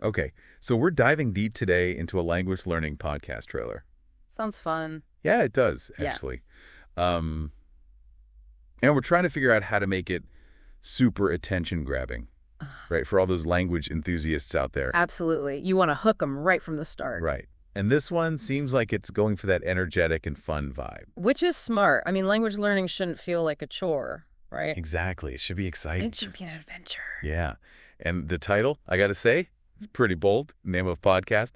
Okay, so we're diving deep today into a language learning podcast trailer. Sounds fun. Yeah, it does, Yeah. actually. Um, and we're trying to figure out how to make it super attention-grabbing, right, for all those language enthusiasts out there. Absolutely. You want to hook them right from the start. Right. And this one seems like it's going for that energetic and fun vibe. Which is smart. I mean, language learning shouldn't feel like a chore, right? Exactly. It should be exciting. It should be an adventure. Yeah. And the title, I got to say, it's pretty bold. Name of podcast,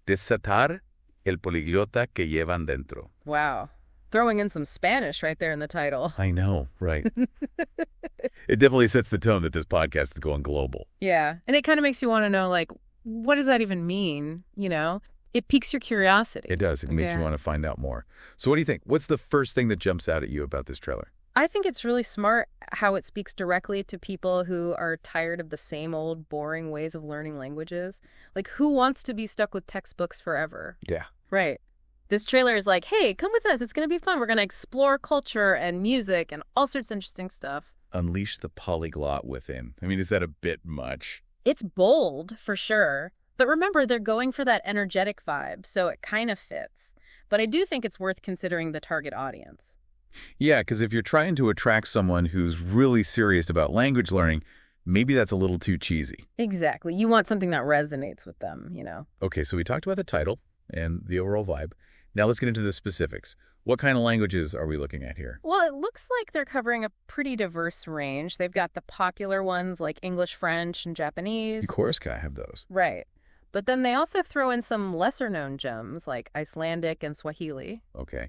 Desatar el poliglota que llevan dentro. Wow. Throwing in some Spanish right there in the title. I know, right? It definitely sets the tone that this podcast is going global. Yeah. And it kind of makes you want to know, like, what does that even mean? You know? It piques your curiosity. It does. It makes you want to find out more. So what do you think? What's the first thing that jumps out at you about this trailer? I think it's really smart how it speaks directly to people who are tired of the same old boring ways of learning languages. Like, who wants to be stuck with textbooks forever? Yeah. Right. This trailer is like, hey, come with us. It's going to be fun. We're going to explore culture and music and all sorts of interesting stuff. Unleash the polyglot within. I mean, is that a bit much? It's bold, for sure. But remember, they're going for that energetic vibe, so it kind of fits. But I do think it's worth considering the target audience. Yeah, because if you're trying to attract someone who's really serious about language learning, maybe that's a little too cheesy. Exactly. You want something that resonates with them, you know? Okay, so we talked about the title and the overall vibe. Now let's get into the specifics. What kind of languages are we looking at here? Well, it looks like they're covering a pretty diverse range. They've got the popular ones like English, French, and Japanese. Of course, I have those. Right. But then they also throw in some lesser-known gems like Icelandic and Swahili. Okay,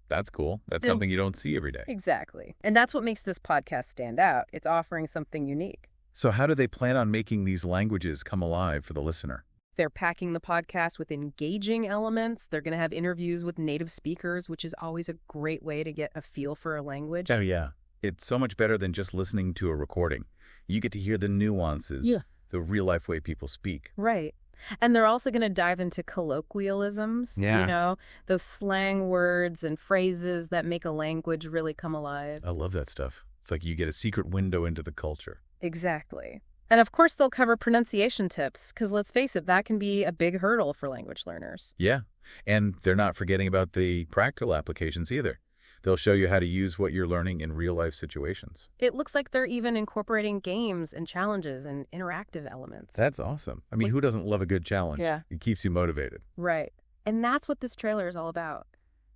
that's cool. That's something you don't see every day. Exactly. And that's what makes this podcast stand out. It's offering something unique. So how do they plan on making these languages come alive for the listener? They're packing the podcast with engaging elements. They're going to have interviews with native speakers, which is always a great way to get a feel for a language. Oh, yeah. It's so much better than just listening to a recording. You get to hear the nuances, the real-life way people speak. Right. And they're also going to dive into colloquialisms, you know, those slang words and phrases that make a language really come alive. I love that stuff. It's like you get a secret window into the culture. Exactly. And of course, they'll cover pronunciation tips, because let's face it, that can be a big hurdle for language learners. Yeah. And they're not forgetting about the practical applications either. They'll show you how to use what you're learning in real-life situations. It looks like they're even incorporating games and challenges and interactive elements. That's awesome. I mean, who doesn't love a good challenge? Yeah. It keeps you motivated. Right. And that's what this trailer is all about.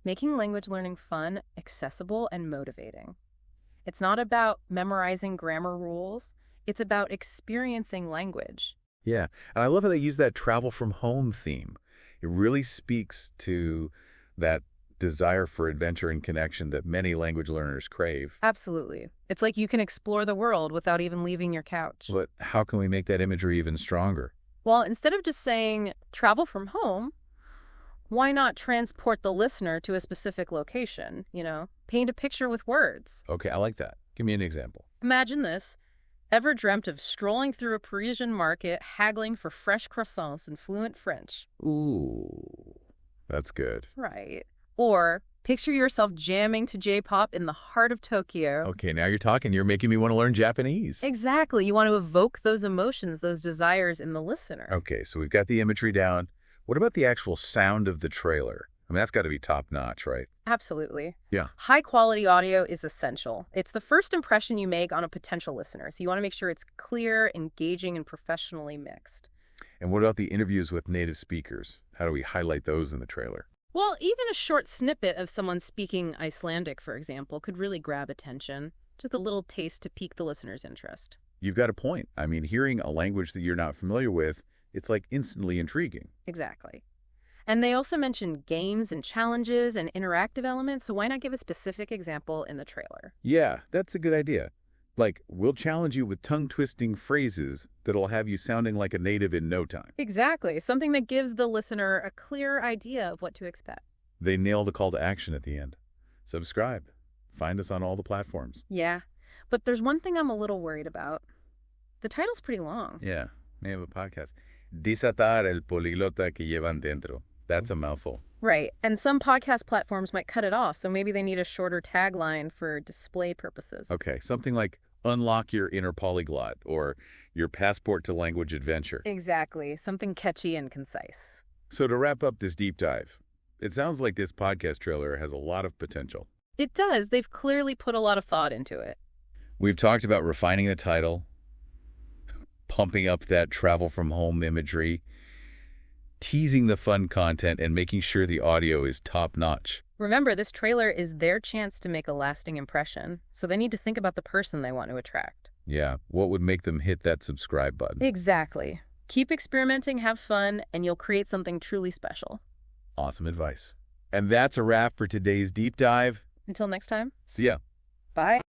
Making language learning fun, accessible, and motivating. It's not about memorizing grammar rules. It's about experiencing language. Yeah. And I love how they use that travel from home theme. It really speaks to that desire for adventure and connection that many language learners crave. Absolutely. It's like you can explore the world without even leaving your couch. But how can we make that imagery even stronger? Well, instead of just saying travel from home, why not transport the listener to a specific location, you know? Paint a picture with words. Okay, I like that. Give me an example. Imagine this. Ever dreamt of strolling through a Parisian market, haggling for fresh croissants in fluent French? Ooh, that's good. Right. Or picture yourself jamming to J-pop in the heart of Tokyo. Okay, now you're talking. You're making me want to learn Japanese. Exactly. You want to evoke those emotions, those desires in the listener. Okay, so we've got the imagery down. What about the actual sound of the trailer? I mean, that's got to be top-notch, right? Absolutely. Yeah. High-quality audio is essential. It's the first impression you make on a potential listener, so you want to make sure it's clear, engaging, and professionally mixed. And what about the interviews with native speakers? How do we highlight those in the trailer? Well, even a short snippet of someone speaking Icelandic, for example, could really grab attention. Just a little taste to pique the listener's interest. You've got a point. I mean, hearing a language that you're not familiar with, it's like instantly intriguing. Exactly. And they also mentioned games and challenges and interactive elements, so why not give a specific example in the trailer? Yeah, that's a good idea. Like, we'll challenge you with tongue-twisting phrases that'll have you sounding like a native in no time. Exactly. Something that gives the listener a clear idea of what to expect. They nail the call to action at the end. Subscribe. Find us on all the platforms. Yeah. But there's one thing I'm a little worried about. The title's pretty long. Yeah, name of a podcast. Desatar el poliglota que llevan dentro. That's a mouthful. Right. And some podcast platforms might cut it off, so maybe they need a shorter tagline for display purposes. Okay, something like unlock your inner polyglot or your passport to language adventure. Exactly. Something catchy and concise. So to wrap up this deep dive, it sounds like this podcast trailer has a lot of potential. It does. They've clearly put a lot of thought into it. We've talked about refining the title, pumping up that travel from home imagery, teasing the fun content, and making sure the audio is top-notch. Remember, this trailer is their chance to make a lasting impression, so they need to think about the person they want to attract. Yeah, what would make them hit that subscribe button? Exactly. Keep experimenting, have fun, and you'll create something truly special. Awesome advice. And that's a wrap for today's deep dive. Until next time. See ya. Bye.